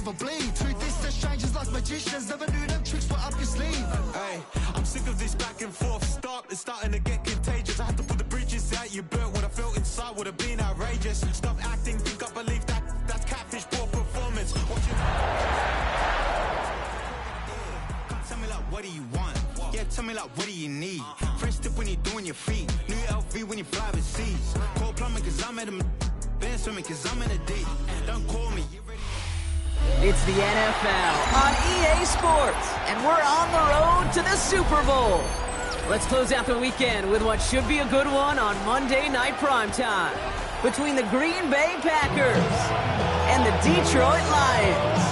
never bleed. Truth is that strangers like magicians never knew them tricks were up your sleeve. Hey, I'm sick of this back and forth. Stop, it's starting to get contagious. I had to put the bridges out you burnt. What I felt inside would have been outrageous. Stop acting, think I believe that's catfish, poor performance. Tell me like, what do you want? Yeah, tell me like, what do you need? Fresh tip when you're doing your feet. New LV when you fly overseas. Call plumbing cause I'm at a band swimming cause I'm in a date. Don't call me, you ready? It's the NFL on EA Sports, and we're on the road to the Super Bowl. Let's close out the weekend with what should be a good one on Monday Night Primetime between the Green Bay Packers and the Detroit Lions.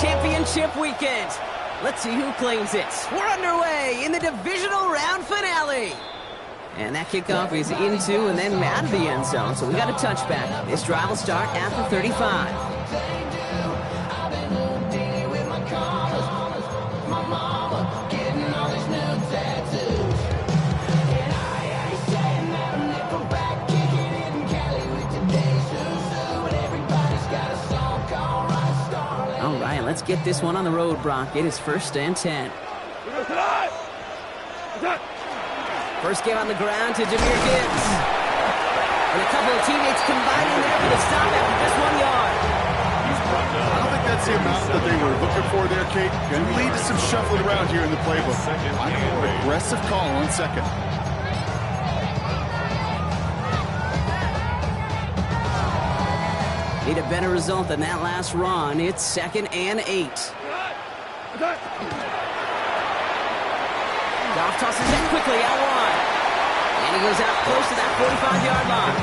Championship weekend. Let's see who claims it. We're underway in the divisional round finale. And that kickoff is into and then out of the end zone, so we got a touchback. This drive will start at the 35. Let's get this one on the road, Brock. It is 1st and 10. First game on the ground to Jahmyr Gibbs. And a couple of teammates combining there for the stop after just 1 yard. I don't think that's the amount that they were looking for there, Kate. Going to lead to some shuffling around here in the playbook. I know an aggressive call on second. Need a better result than that last run. It's 2nd and 8. Goff tosses that quickly out wide. And he goes out close to that 45-yard line.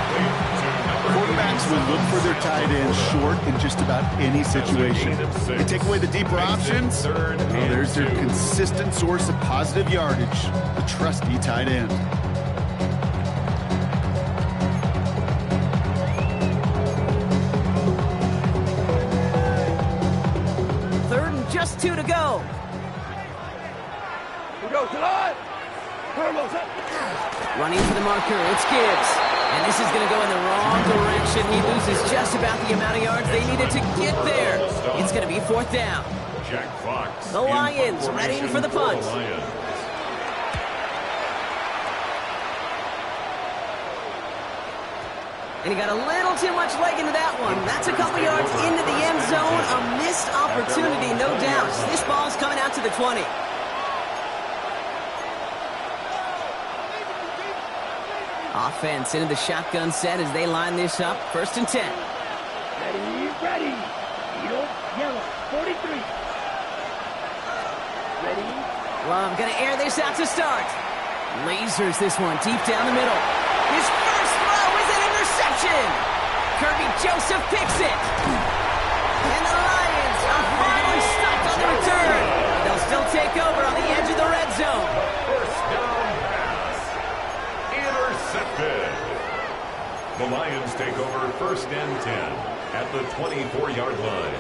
Quarterbacks will look for their tight end short in just about any situation. They take away the deeper options. Well, there's their consistent source of positive yardage, the trusty tight end. Just 2 to go. Running for the marker, it's Gibbs. And this is going to go in the wrong direction. He loses just about the amount of yards they needed to get there. It's going to be 4th down. The Lions ready for the punt. And he got a little too much leg into that one. That's a couple yards into the end zone. A missed opportunity, no doubt. This ball's coming out to the 20. Offense into the shotgun set as they line this up. 1st and 10. Ready. Eagle, yellow, 43. Ready. Love gonna air this out to start. Lasers this one deep down the middle. His first throw is an interception. Kirby Joseph picks it. And the Lions are finally stopped on the return. They'll still take over on the edge of the red zone. First down pass. Intercepted. The Lions take over 1st and 10 at the 24-yard line.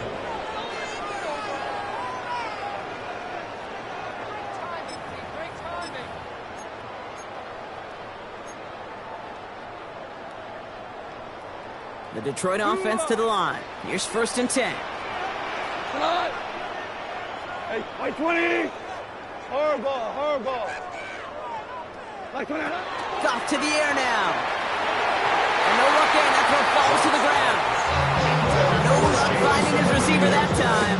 The Detroit offense to the line. Here's 1st and 10. Hey, white 20. Hard ball. Like 20. Goff to the air now. And no look in. That throw falls to the ground. No luck finding his receiver that time.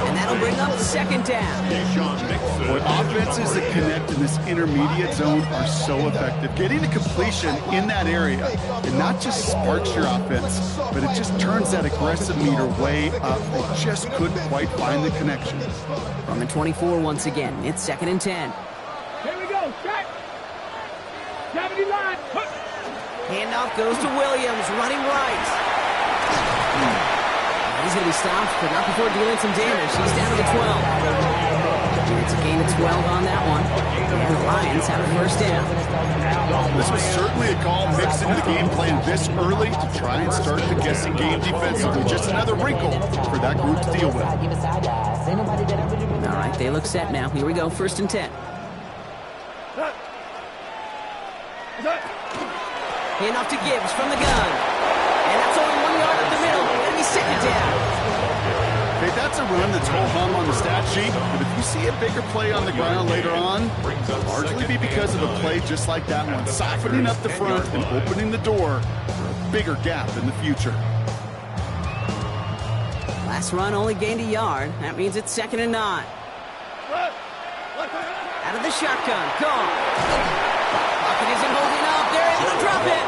And that'll bring up 2nd down. Boy, offenses that connect in this intermediate zone are so effective. Getting a completion in that area, it not just sparks your offense, but it just turns that aggressive meter way up. They just couldn't quite find the connection. From the 24 once again, it's 2nd and 10. Here we go, check. 70 line. Handoff goes to Williams, running right. He's going to be stopped, but not before dealing some damage. He's down to the 12. It's a gain of 12 on that one. And the Lions have a first down. This was certainly a call mixed into the game plan this early to try and start the guessing game defensively. Just another wrinkle for that group to deal with. All right, they look set now. Here we go, 1st and 10. Handoff to Gibbs from the gun. And that's only 1 yard up the middle. It'll be 2nd down. Okay, that's a run that's ho-hum on the stat sheet, but if you see a bigger play on the ground later on, it'll largely be because of a play just like that one, softening up the front and opening the door for a bigger gap in the future. Last run only gained a yard. That means it's 2nd and 9. Out of the shotgun. Gone. Pocket isn't holding up. They're able to drop it.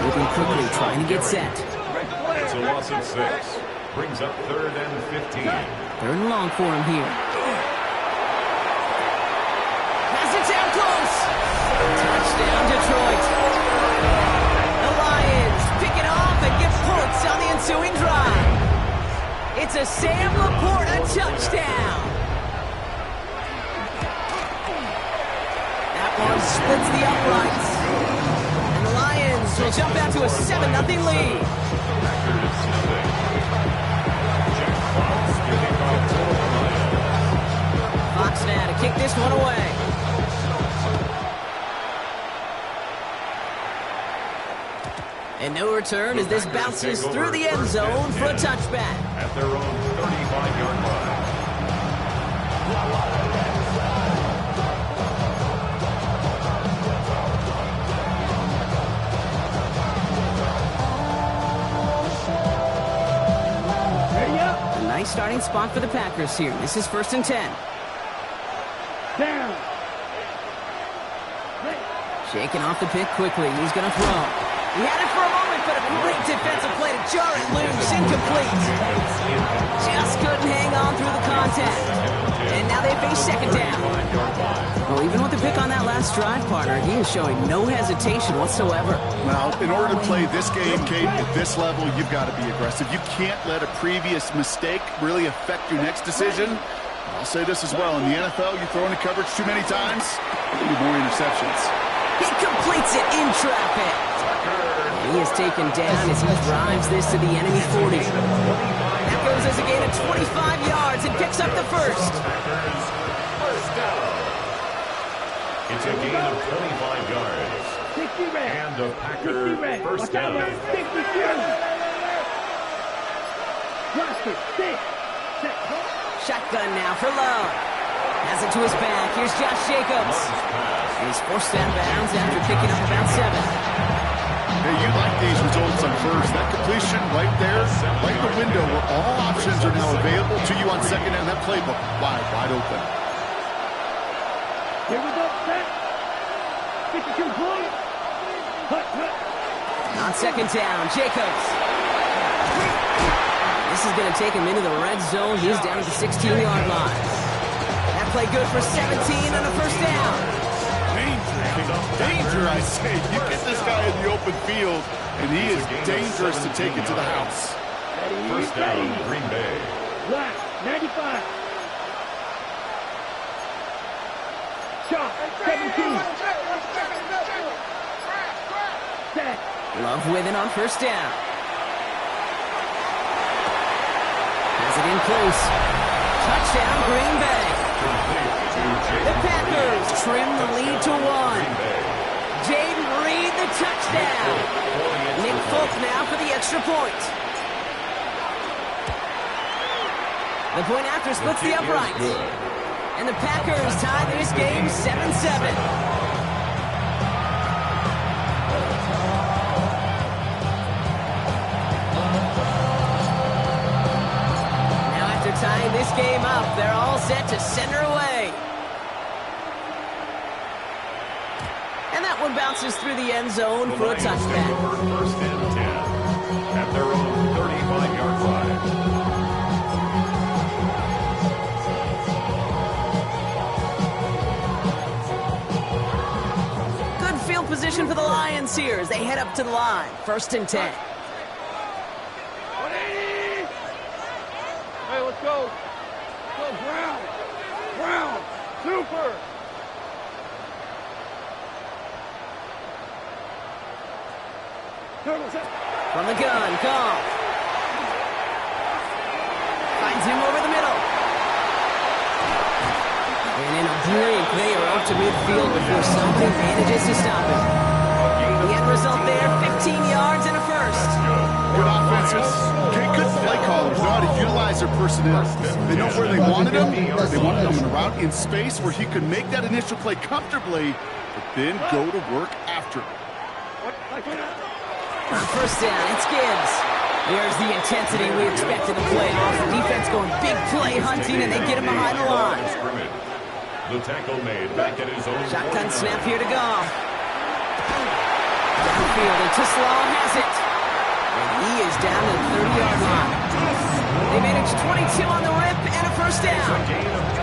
Moving quickly, trying to get set. It's a loss of 6. Brings up 3rd and 15. 3rd and long for him here. Pass it down close. Touchdown, Detroit. The Lions pick it off and get points on the ensuing drive. It's a Sam Laporta touchdown. That one splits the uprights. And the Lions will jump out to a 7-0 lead. Fox now to kick this one away. And no return as this bounces through the end zone for a touchback. At their own 35-yard line. A nice starting spot for the Packers here. This is 1st and 10. Down. Shaking off the pick quickly. He's going to throw. He had it for a moment, but a great defensive play to jar it loose. Incomplete. Just couldn't hang on through the contact. And now they face 2nd down. Well, even with the pick on that last drive, partner, he is showing no hesitation whatsoever. Well, in order to play this game, Kate, at this level, you've got to be aggressive. You can't let a previous mistake really affect your next decision. I'll say this as well. In the NFL, you throw into coverage too many times, you need more interceptions. He completes it in traffic. He is taken down as he drives this to the enemy 40. That goes as a gain of 25 yards and picks up the first. It's a gain of 25 yards. 60 red. And a Packer 60 red. first Watch out, down. man. 62. Watch it. 6. Shotgun now for Love. Has it to his back. Here's Josh Jacobs. He's forced out of bounds after picking up about 7. Hey, you like these results on first. That completion right there, right in the window where all options are now available to you on 2nd down. That playbook wide open. Here we go. Set. 52 points. Hut. On 2nd down, Jacobs. This is going to take him into the red zone. He's down at the 16-yard line. That play good for 17 on a first down. Danger, I say. You get this guy in the open field, and he is dangerous to take it to the house. First down, Green Bay. Black. 95. Shot. 17. Set. Love with it on first down. Has it in close. Touchdown, Green Bay. The Packers trim the lead to 1. Jaden Reed, the touchdown. Nick Folk now for the extra point. The point after splits the uprights. And the Packers tie this game 7-7. Tying this game up, they're all set to center away. And that one bounces through the end zone for a touchback. First and 10 at their own 35-yard line. Good field position for the Lions here as they head up to the line. 1st and 10. Let's go. Go, Brown. Brown. Super. From the gun, Goff. Finds him over the middle. And in a blink, they are up to midfield before somebody manages to stop him. The end result there, 15 yards and a first. Good offenses. Good play callers know how to utilize their personnel. They know where they wanted him. They wanted him in a route in space where he could make that initial play comfortably, but then go to work after. On first down, it's Gibbs. There's the intensity we expect in the playoffs. The defense going big play hunting, and they get him behind the line. The tackle made back at his own. Shotgun snap here to Goff. Downfield, and Tislau has it. And he is down to the 30-yard line. They managed 22 on the rip and a first down.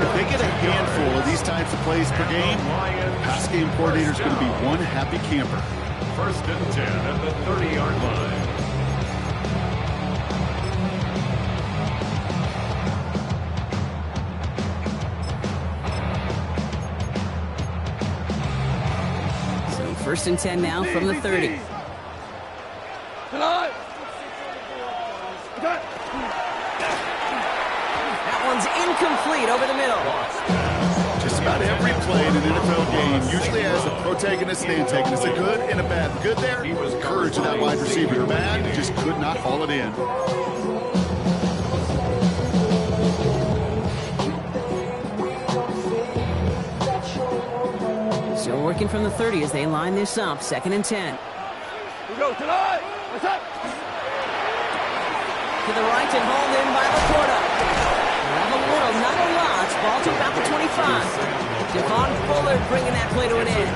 If they get a handful of these types of plays per game, pass game coordinator is going to be one happy camper. First and 10 at the 30-yard line. First and 10 now from the 30. That one's incomplete over the middle. Just about every play in an NFL game usually has a protagonist and antagonist, a good and a bad. The good there, courage of that wide receiver. The bad, just could not haul it in. Still working from the 30 as they line this up. Second and 10. We go tonight. What's up? To the right and hauled in by Laporta. Not a little, not a lot. Ball to about the 25. Devon Fuller bringing that play to an end.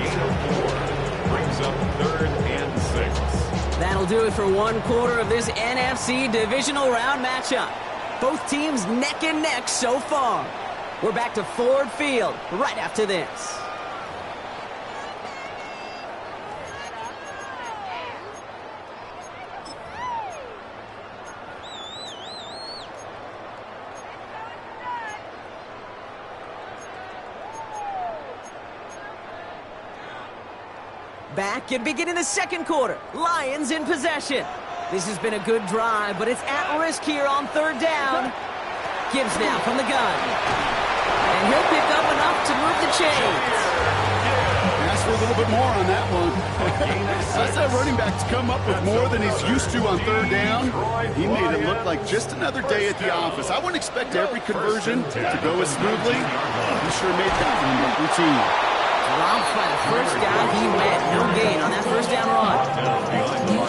Brings up 3rd and 6. That'll do it for one quarter of this NFC divisional round matchup. Both teams neck and neck so far. We're back to Ford Field right after this. Back and beginning the second quarter. Lions in possession. This has been a good drive, but it's at risk here on third down. Gibbs now from the gun. And he'll pick up enough to move the chains. Ask for a little bit more on that one. That's that running back to come up with more than he's used to on third down. He made it look like just another day at the office. I wouldn't expect every conversion to go as smoothly. He sure made that one look routine. Rob flat, first down, he went. No gain on that first down run.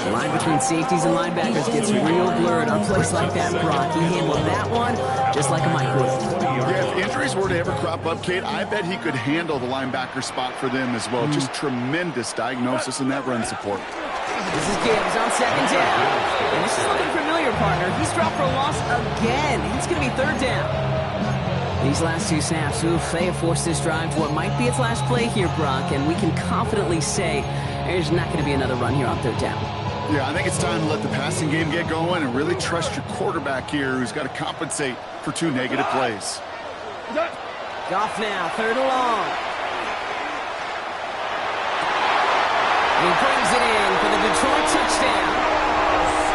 The line between safeties and linebackers gets real blurred on plays like that, Brock. He handled that one just like a microwave. Yeah, if injuries were to ever crop up, Kate, I bet he could handle the linebacker spot for them as well. Just tremendous diagnosis in that run support. This is Gibbs on second down. And this is looking familiar, partner. He's dropped for a loss again. It's going to be third down. These last two snaps, oof, they have forced this drive to what might be its last play here, Brock, and we can confidently say there's not going to be another run here on third down. Yeah, I think it's time to let the passing game get going and really trust your quarterback here who's got to compensate for 2 negative plays. Goff now, third and long. He brings it in for the Detroit touchdown.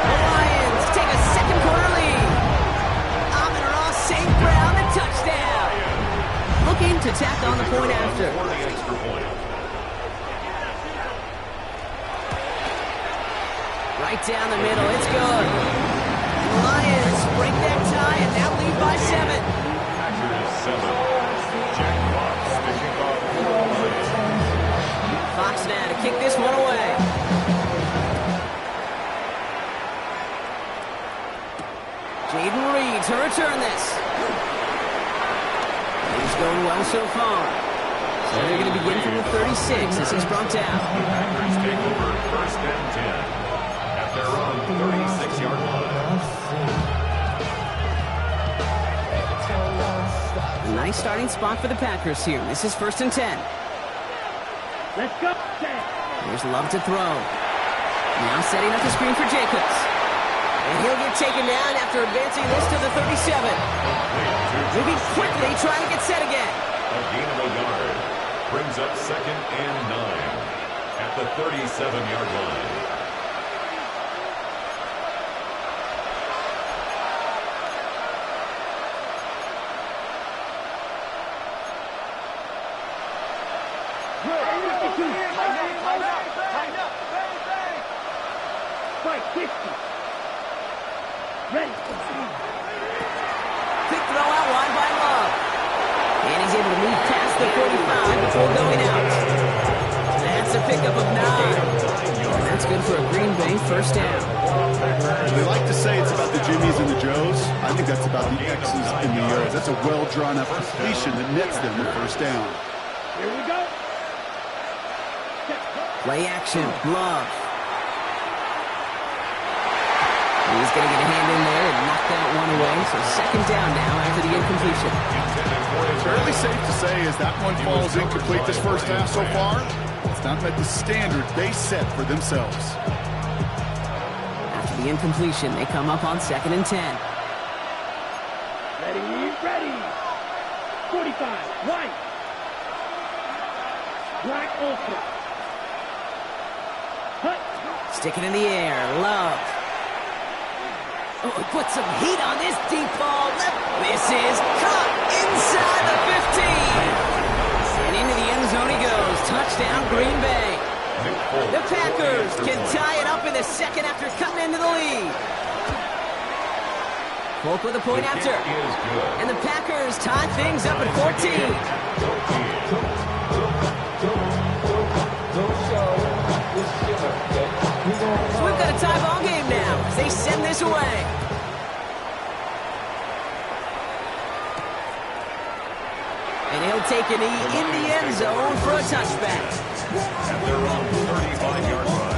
The Lions take a second quarter lead. Amon-Ra St. Brown, a touchdown. Looking to tack on the point after. Right down the middle, it's good. The Lions break that tie and now lead by 7. Packers 7. Jack Fox to kick off for the Lions. Fox now to kick this one away. Jaden Reed to return this. He's going well so far. So they're going to begin from the 36 as he's brought down. Packers take over first and 10 at their own 36-yard line. A nice starting spot for the Packers here. This is first and 10. Let's go. Here's Love to throw. Now setting up the screen for Jacobs. And he'll get taken down after advancing this to the 37. Moving quickly, trying to get set again. A gain of a yard brings up second and 9 at the 37-yard line. Fight 50. Ready. Quick throw out wide by Love. And he's able to move past the 45 before going out. That's a pickup of 9. And that's good for a Green Bay first down. They like to say it's about the Jimmies and the Joes. I think that's about the X's and the O's. That's a well-drawn-up completion that nets them the first down. Here we go. Play action. Love. He's going to get a hand in there and knock that one away. So second down now after the incompletion. It's fairly safe to say as that one falls incomplete this first half so far, it's not met the standard they set for themselves. After the incompletion, they come up on 2nd and 10. Ready, ready. 45, white. Black ultra. Hut. Stick it in the air. Love. Oh, put some heat on this deep ball. This is caught inside the 15. And into the end zone he goes. Touchdown, Green Bay. The Packers can tie it up in the second after cutting into the lead. Polk with a point after. And the Packers tie things up at 14. So we've got a tie ball game now as they send this away. And he'll take a knee in the end zone for a touchback. At their own 35-yard line.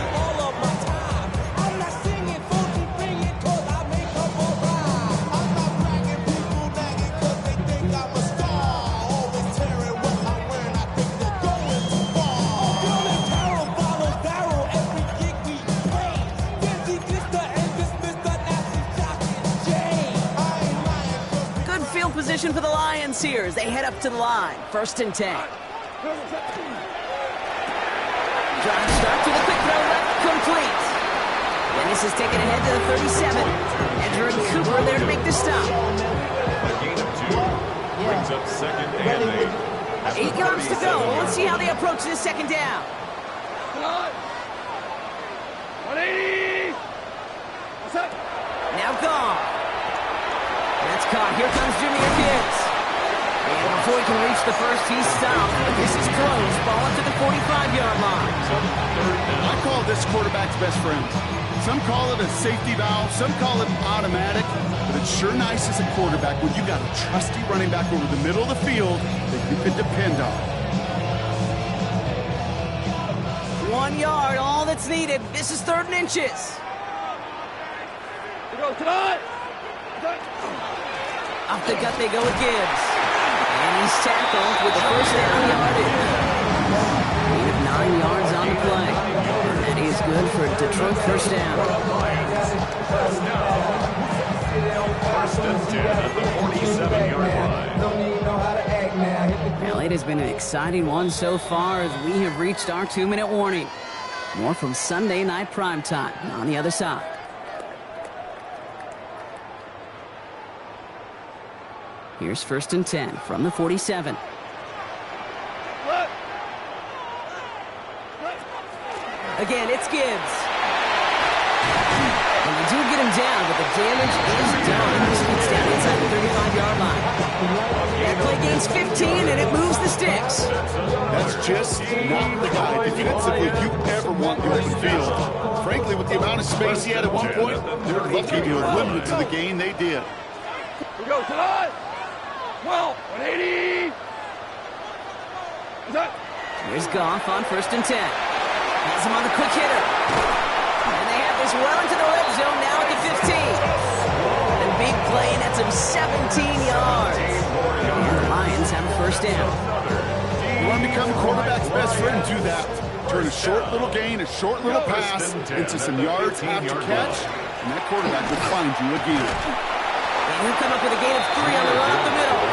Position for the Lions here as they head up to the line. 1st and 10. Drive start to the quick throw left, complete. And this is taken ahead to the 37. Andrew Cooper there to make the stop. A gain of 2 brings up 2nd and 8. 8 yards to go. Let's see how they approach this second down. 180. What's up? Now gone. That's caught. Here comes Junior Gibbs. And before he can reach the first, he's stopped. But this is close. Ball up to the 45-yard line. I call this quarterback's best friend. Some call it a safety valve. Some call it automatic. But it's sure nice as a quarterback when you got a trusty running back over the middle of the field that you can depend on. 1 yard, all that's needed. This is 3rd and inches. We go tonight. Off the gut they go with Gibbs. And he's tackled with the first down yardage. Gain of 9 yards on the play. That is good for a Detroit first down. First and 10 at the 47-yard line. Well, it has been an exciting one so far as we have reached our 2-minute warning. More from Sunday Night Primetime on the other side. Here's 1st and 10 from the 47. Again, it's Gibbs. And they do get him down, but the damage is done. It's down inside the 35-yard line. That play gains 15, and it moves the sticks. That's just not the guy defensively you ever want in the open field. Frankly, with the amount of space he had at one point, they're lucky to have limited to the gain they did. We go tonight. 12, 180. Here's Goff on 1st and 10. Has him on the quick hitter. And they have this well into the red zone now at the 15. And big play, and that's him 17 yards. And the Lions have a first down. You want to become a quarterback's best friend, do that. Turn a short little gain, a short little pass into some yards after catch, and that quarterback will find you again. And he'll come up with a gain of 3 on the run up the middle.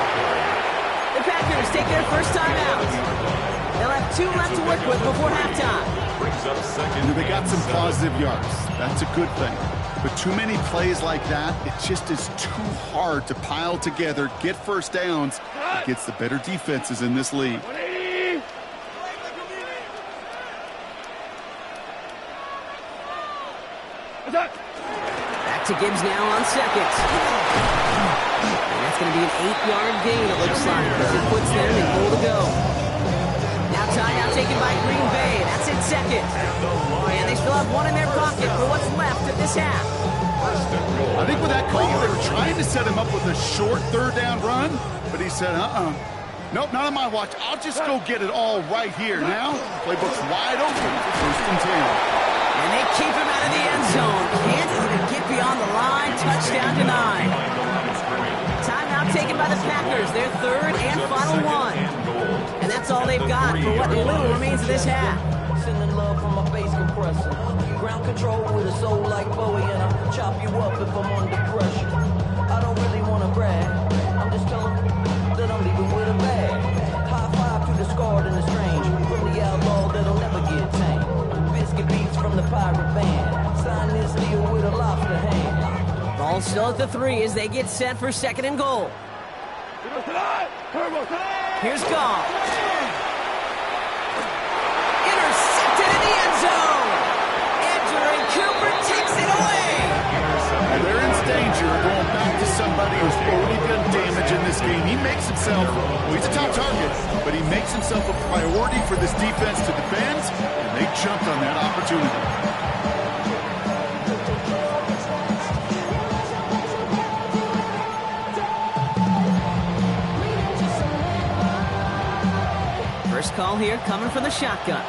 The Packers take their first time out. They'll have 2 left to work with before halftime. They got some positive yards. That's a good thing. But too many plays like that, it just is too hard to pile together, get first downs against the better defenses in this league. Back to Gibbs now on second. And that's going to be an 8-yard gain, it looks like, as it puts them in goal to go. Now timeout taken by Green Bay. That's in second. And they still have one in their pocket for what's left of this half. I think with that call, they were trying to set him up with a short third-down run, but he said, nope, not on my watch. I'll just go get it all right here. Now, playbook's wide open for 1st and 10. And they keep him out of the end zone. Can't even get beyond the line. Touchdown denied. Timeout taken by the Packers. Their 3rd and final one. And that's all they've got for what little remains of this half. Sending love from my bass compressor. Ground control with a soul like Bowie, and I'll chop you up if I'm under pressure. I don't really want to brag. I'm just telling that I'm leaving with a bag. High five to the scarred and the strange. From the outlaw that'll never get tamed. Biscuit beats from the pirate band. Sign this deal with a lobster hand. Ball still at the 3 as they get set for 2nd and goal. Here's Goff. Intercepted in the end zone. Andrew Cooper takes it away. And they're in danger of going back to somebody who's already done damage in this game. He makes himself, well, he's a top target, but he makes himself a priority for this defense to defend, and they jumped on that opportunity. First call here coming from the shotgun.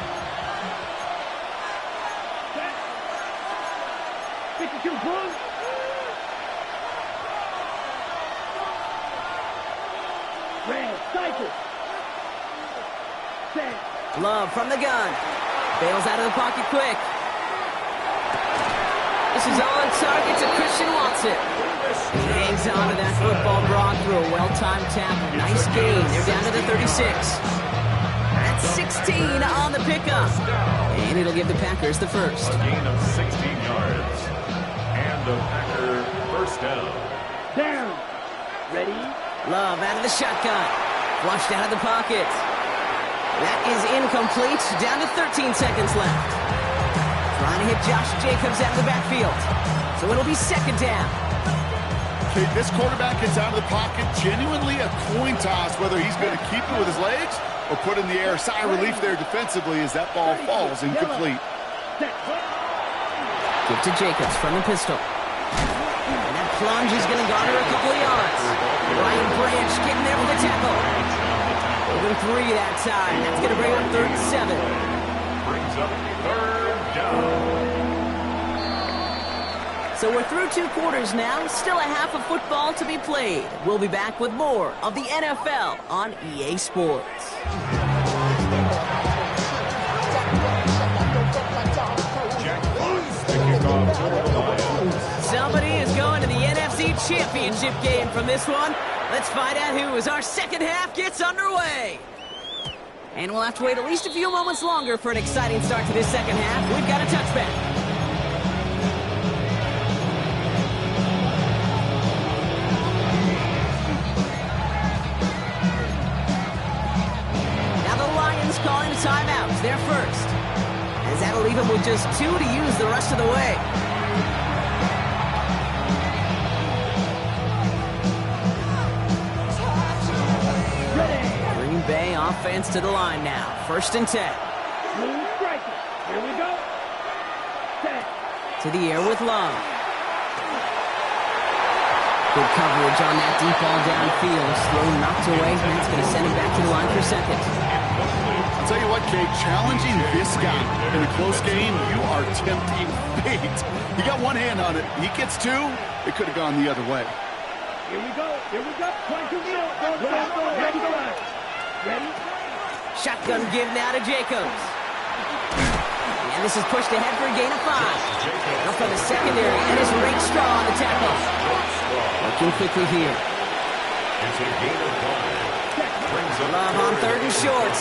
52 points. Red, cycle. Set. Love from the gun. Bails out of the pocket quick. This is on target to Christian Watson. He hangs on to that football brought through a well-timed tackle. Nice gain. They're down to the 36. That's 16 on the pickup. And it'll give the Packers the first. A gain of 16 yards. And the Packer first down. Down. Ready? Love out of the shotgun. Flushed out of the pocket. That is incomplete. Down to 13 seconds left. Trying to hit Josh Jacobs out of the backfield. So it'll be 2nd down. Okay, this quarterback gets out of the pocket. Genuinely a coin toss whether he's going to keep it with his legs or put in the air. Sigh of relief there defensively as that ball falls incomplete. Give to Jacobs from the pistol. And that plunge is going to garner a couple of yards. Ryan Branch getting there for the tackle. Over 3 that time. That's going to bring up 3rd and 7. Brings up 3rd down. So we're through 2 quarters now. Still a half of football to be played. We'll be back with more of the NFL on EA Sports. Somebody is going to the NFC Championship game from this one. Let's find out who as our second half gets underway. And we'll have to wait at least a few moments longer for an exciting start to this second half. We've got a touchback. Calling the timeouts, they're first. As that'll leave him with just 2 to use the rest of the way. Green Bay offense to the line now. 1st and 10. Smooth striker. Here we go. Set. To the air with Love. Good coverage on that deep ball downfield. Slow knocked away, and that's going to send him back to the line for 2nd. I'll tell you what, Kate, challenging this guy in a close game, you are tempting fate. He got one hand on it. He gets 2. It could have gone the other way. Here we go. Here we go. 22 Ready? Ready? Shotgun give now to Jacobs. And this is pushed ahead for a gain of 5. Up from the secondary, and it's Rick Straw on the tackle. Looking quickly here. It's a gain of 1. Love on 3rd and short.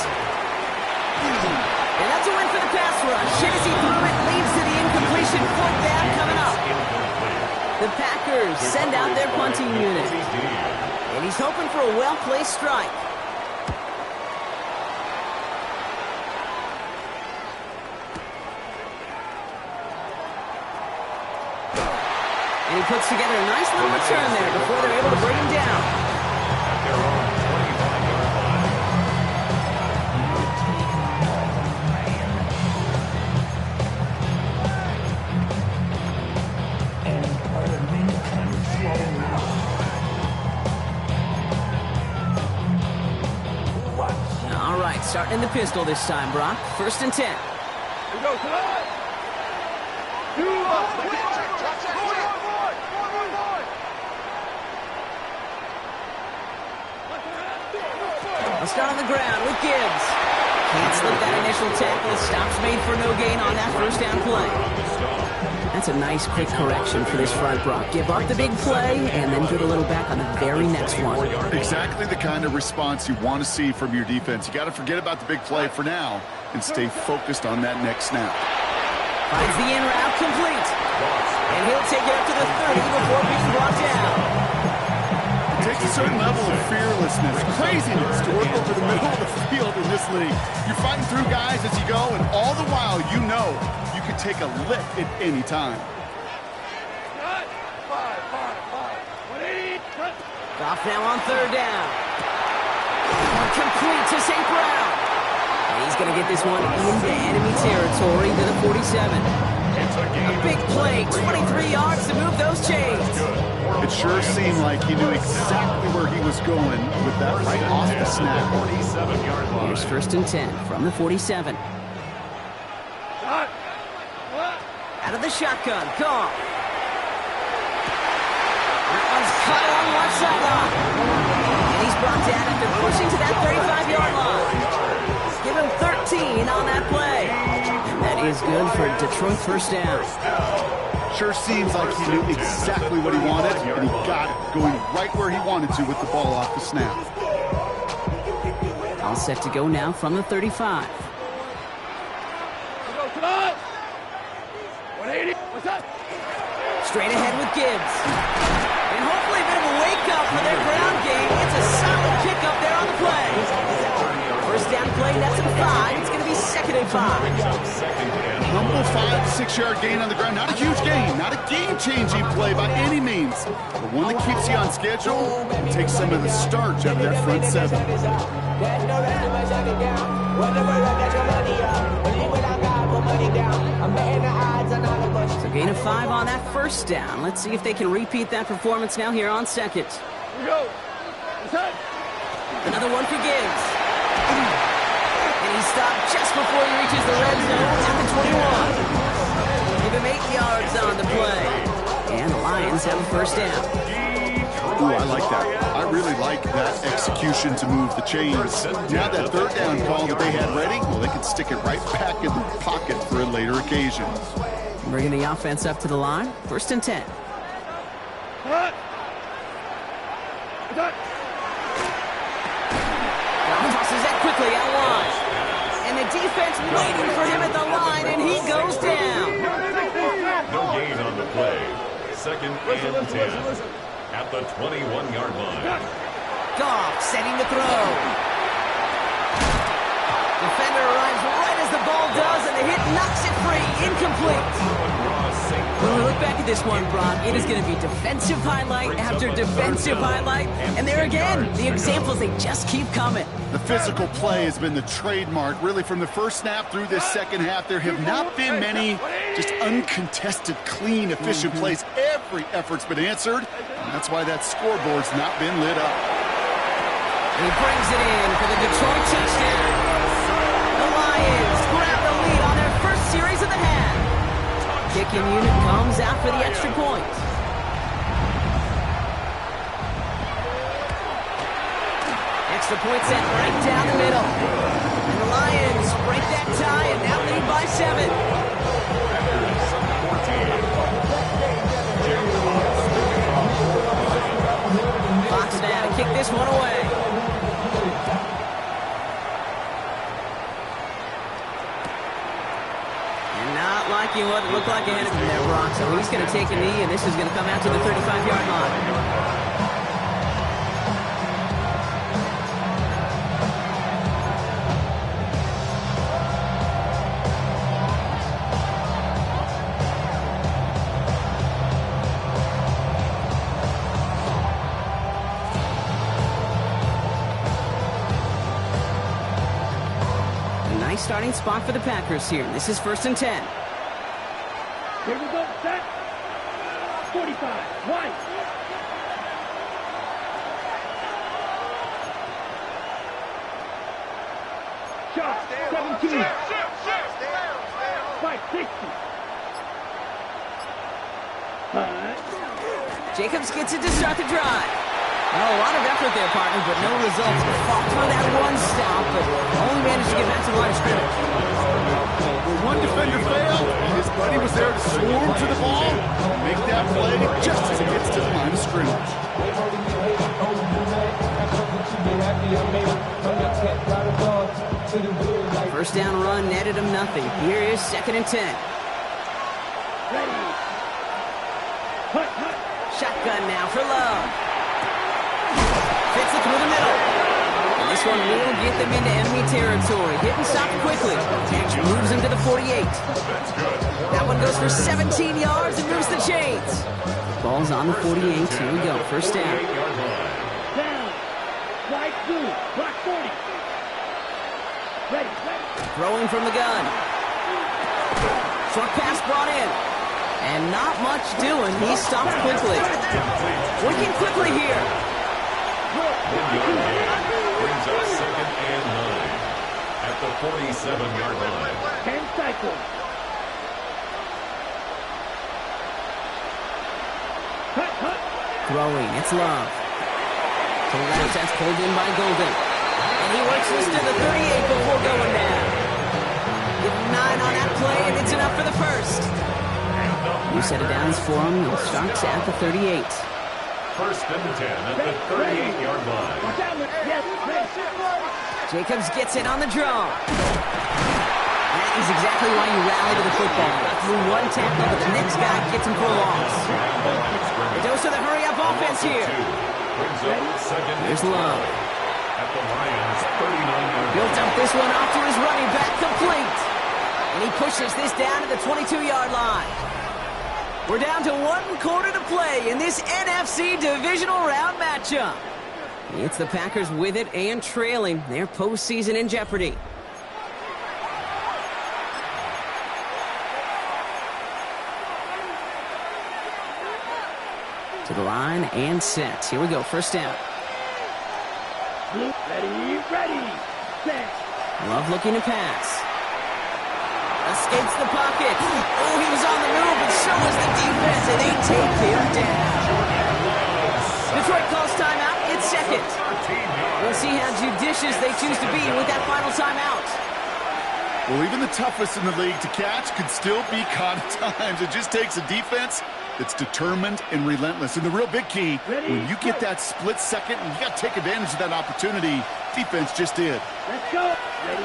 And that's a win for the pass rush. As he threw it, leads to the incompletion. 4th down coming up. The Packers send out their punting unit. And he's hoping for a well-placed strike. he puts together a nice little return there before they're able to bring him down. At their own 25-yard line. All right, starting in the pistol this time, Brock. 1st and 10. Here we go, tonight. Let's start on the ground with Gibbs. Can't slip that initial tackle. Stops made for no gain on that 1st down play. That's a nice quick correction for this front, Brock. Give up the big play and then get a little back on the very next one. Exactly the kind of response you want to see from your defense. You got to forget about the big play for now and stay focused on that next snap. Finds the in route complete. And he'll take it up to the 30 before being brought down. It takes a certain level of fearlessness, craziness to work over the middle of the field in this league. You're fighting through guys as you go, and all the while you know you can take a lick at any time. Goff now on 3rd down. Complete to St. Brown. And he's going to get this one into enemy territory to the 47. A big play, 23 yards to move those chains. It sure seemed like he knew exactly where he was going with that right off the snap. Here's 1st and 10 from the 47. Out of the shotgun, Goff. That one's cut along one sideline. And he's brought down after pushing to that 35-yard line. Give him 13 on that play. And that is good for Detroit 1st down. Sure seems like he knew exactly what he wanted, and he got it, going right where he wanted to with the ball off the snap. All set to go now from the 35. Straight ahead with Gibbs. And hopefully a bit of a wake-up for their ground game. It's a solid kick up there on the play. 1st down play, that's a 5. It's going to be 2nd and 5. Humble 5-6-yard gain on the ground. Not a huge gain, not a game-changing play by any means, but one that keeps you on schedule and takes some of the starch out of that front 7. So gain of 5 on that 1st down. Let's see if they can repeat that performance now here on 2nd. Another one for Gibbs. And he stopped just before he reaches the red zone at the 21. Give him 8 yards on the play. And the Lions have a 1st down. Ooh, I like that. I really like that execution to move the chains. Now that 3rd down call that they had ready, well, they could stick it right back in the pocket for a later occasion. Bringing the offense up to the line. 1st and 10. Tosses that quickly out wide. And the defense waiting for him at the line, and he goes down. No gain on the play. 2nd and 10. At the 21-yard line. Goff setting the throw. Defender arrives right as the ball does, and the hit knocks it free. Incomplete. When we look back at this one, Brock, it is going to be defensive highlight after defensive highlight. And there again, the examples, they just keep coming. The physical play has been the trademark, really, from the first snap through this second half. There have not been many just uncontested, clean, efficient plays. Every effort's been answered, and that's why that scoreboard's not been lit up. He brings it in for the Detroit touchdown. The Lions grab the lead on their first series of the half. Kicking unit comes out for the extra point. Extra point set right down the middle. And the Lions break that tie and now lead by 7. Fox now to kick this one away. And not liking what it looked like ahead of him there, Brock. So he's going to take a knee, and this is going to come out to the 35-yard line. Nice starting spot for the Packers here. This is 1st and 10. Here we go, set. 45, White. Shot, 17. Fight, 60. Jacobs gets it to start the drive. Oh, a lot of effort there, partner, but no results. Fought through that one stop, but only managed to get back to the line of scrimmage. Well, one defender failed. His buddy was there to swarm to the ball. Make that play just as it gets to the line of scrimmage. First down run netted him nothing. Here is 2nd and 10. Ready. Hut, hut. Shotgun now for Love. Fits it through the middle. And this one will get them into enemy territory. Hit and stop quickly. Moves him to the 48. That one goes for 17 yards and moves the chains. Ball's on the 48. Here we go. First down. Down. Right through. Block 40. Ready. Throwing from the gun. Short pass brought in. And not much doing. He stopped quickly. Working quickly here. Brings up 2nd and 9 at the 47-yard line. 10 cycles. Hut, hut. Throwing. It's Love. To the left, that's pulled in by Golden. And he works this to the 38 before going down. Give him 9 on that play, and it's enough for the first. New set of downs for him. He starts at the 38. 1st and 10 at the 38-yard line. Jacobs gets it on the draw. That is exactly why you rally to the football. Got through one tackle, but the next guy gets him for a loss. The dose of the hurry-up offense here. Brings up 2nd. There's Love. At the Lions' 39-yard line. Built up this one off to his running back, complete. And he pushes this down to the 22-yard line. We're down to 1 quarter to play in this NFC divisional round matchup. It's the Packers with it and trailing. Their postseason in jeopardy. To the line and set. Here we go, first down. Ready, set. Love looking to pass. Escapes the pocket. Oh, he was on the move, and so was the defense, and they take him down. Detroit calls timeout. It's 2nd. We'll see how judicious they choose to be with that final timeout. Well, even the toughest in the league to catch could still be caught at times. It just takes a defense that's determined and relentless. And the real big key, when you get that split second, and you got to take advantage of that opportunity, defense just did. Let's go. Ready.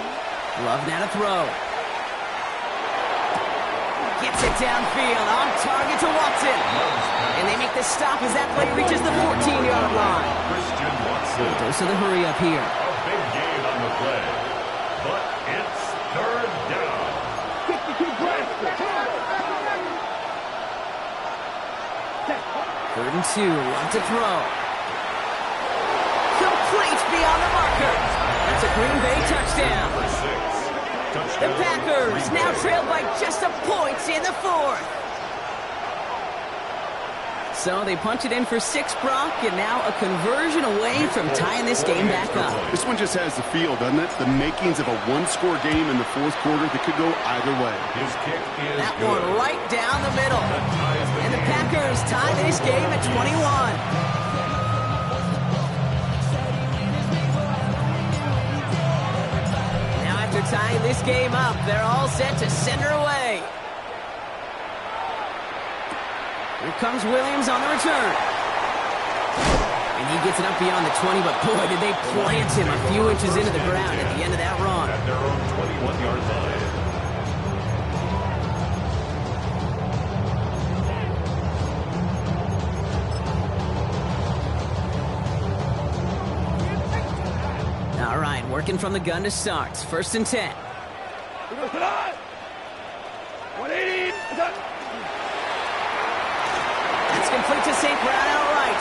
Love now to throw. Gets it downfield, on target to Watson. And they make the stop as that play reaches the 14-yard line. Christian Watson. Dose of the hurry up here. A big gain on the play. But it's 3rd down. 52 blast. 3rd and 2, Love to throw. Complete beyond the marker. That's a Green Bay touchdown. The Packers now trailed by just a point in the 4th. So they punch it in for 6, Brock, and now a conversion away from tying this game back up. This one just has the feel, doesn't it? The makings of a one-score game in the 4th quarter that could go either way. His kick is That good. one right down the middle. And the Packers tie this game at 21. After tying this game up, they're all set to send her away. Here comes Williams on the return. And he gets it up beyond the 20, but boy, did they plant him a few inches into the ground at the end of that run. At their own 21-yard line. All right, working from the gun to start. 1st and 10. That's complete to St. Brown outright.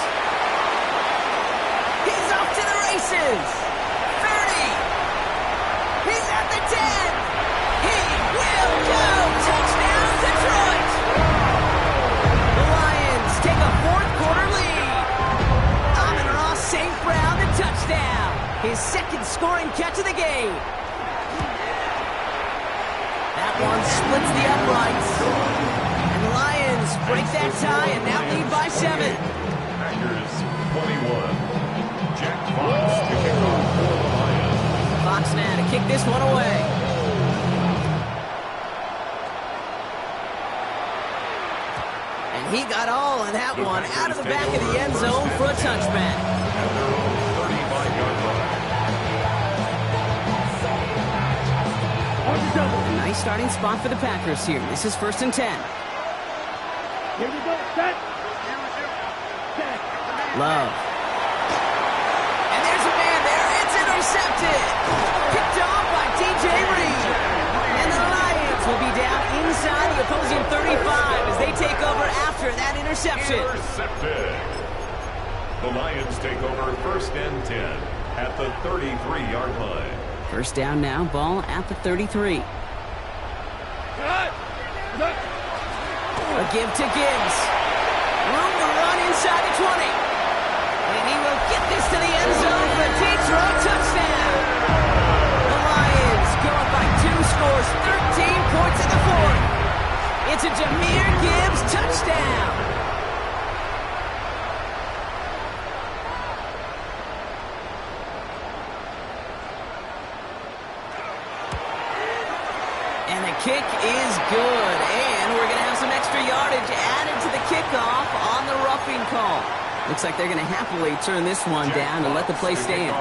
He's off to the races. 30. He's at the and 10. He will go. Touchdown, Detroit. The Lions take a fourth-quarter lead. Amon-Ra St. Brown, the touchdown. His second scoring catch of the game. That one splits the uprights. And the Lions break that tie and now lead by 7. Packers 21. Jack Fox to kick off for the Lions. Fox now to kick this one away. And he got all of that one out of the back of the end zone for a touchback. At their own 35-yard line. Nice starting spot for the Packers here. This is 1st and 10. Here we go. Set. Set. Love. And there's a man there. It's intercepted. Picked off by DJ Reed. And the Lions will be down inside the opposing 35 as they take over after that interception. Intercepted. The Lions take over 1st and 10 at the 33-yard line. First down now, ball at the 33. A give to Gibbs. Room to run inside the 20. And he will get this to the end zone for a Detroit touchdown. The Lions go up by 2 scores, 13 points in the fourth. It's a Jahmyr Gibbs touchdown. And the kick is good. And we're going to have some extra yardage added to the kickoff on the roughing call. Looks like they're going to happily turn this one down and let the play stand.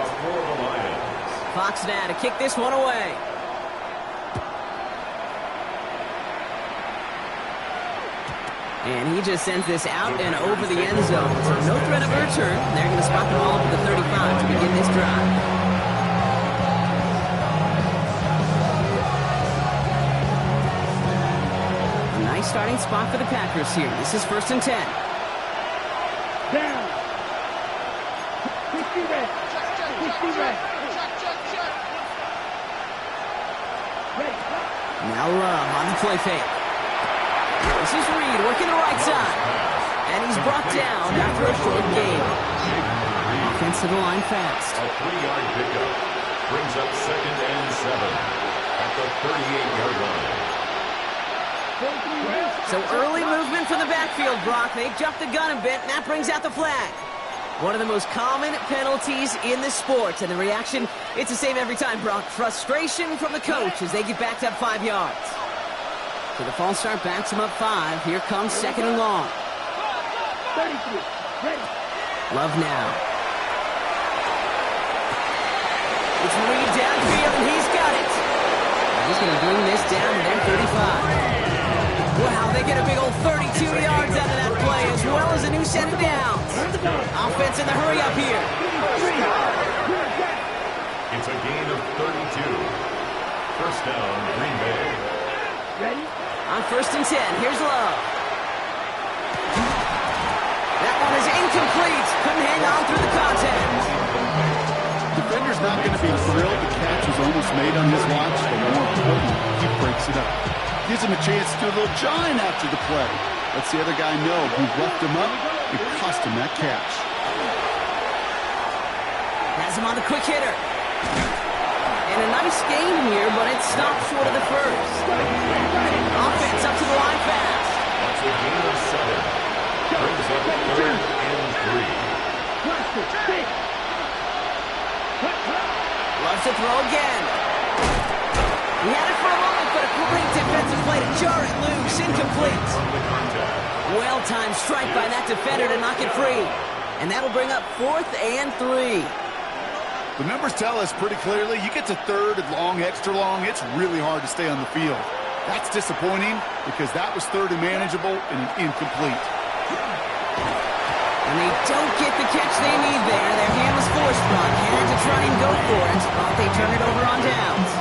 Fox now to kick this one away. And he just sends this out and over the end zone. So no threat of a return. They're going to spot the ball up at the 35 to begin this drive. Starting spot for the Packers here. This is 1st and 10. Down. 60 red. 60 red. Now Love on the play fake. This is Reed working the right side. And he's brought down after a short gain. Offense to the line fast. A 3-yard pickup brings up 2nd and 7 at the 38-yard line. So early movement from the backfield, Brock. They jumped the gun a bit, and that brings out the flag. One of the most common penalties in the sport. And the reaction, it's the same every time, Brock. Frustration from the coach as they get backed up 5 yards. So the false start backs them up 5. Here comes 2nd and long. Love now. It's Reed downfield, and he's got it. He's going to bring this down to their 35. Wow, they get a big old 32 yards out of that play, as well as a new set of downs. Offense in the hurry up here. It's a gain of 32. First down, Green Bay. Ready? On 1st and 10, here's Love. That one is incomplete. Couldn't hang on through the contact. Defender's not going to be thrilled the catch was almost made on his watch, but more important, he breaks it up. Gives him a chance to do a little jawing after the play. Lets the other guy know who roughed him up and cost him that catch. Has him on the quick hitter. And a nice gain here, but it stopped short of the first. Offense up to the line fast. That's a gain of 7. Brings up 3rd and 3. Loves to throw again. He had it for a moment, but a great defensive play to jar it loose. Incomplete. Well-timed strike by that defender to knock it free. And that'll bring up 4th and 3. The numbers tell us pretty clearly, you get to 3rd and long, extra long, it's really hard to stay on the field. That's disappointing because that was 3rd and manageable and an incomplete. And they don't get the catch they need there. Their hand was forced, Brock. Had to try and go for it, but they turn it over on downs.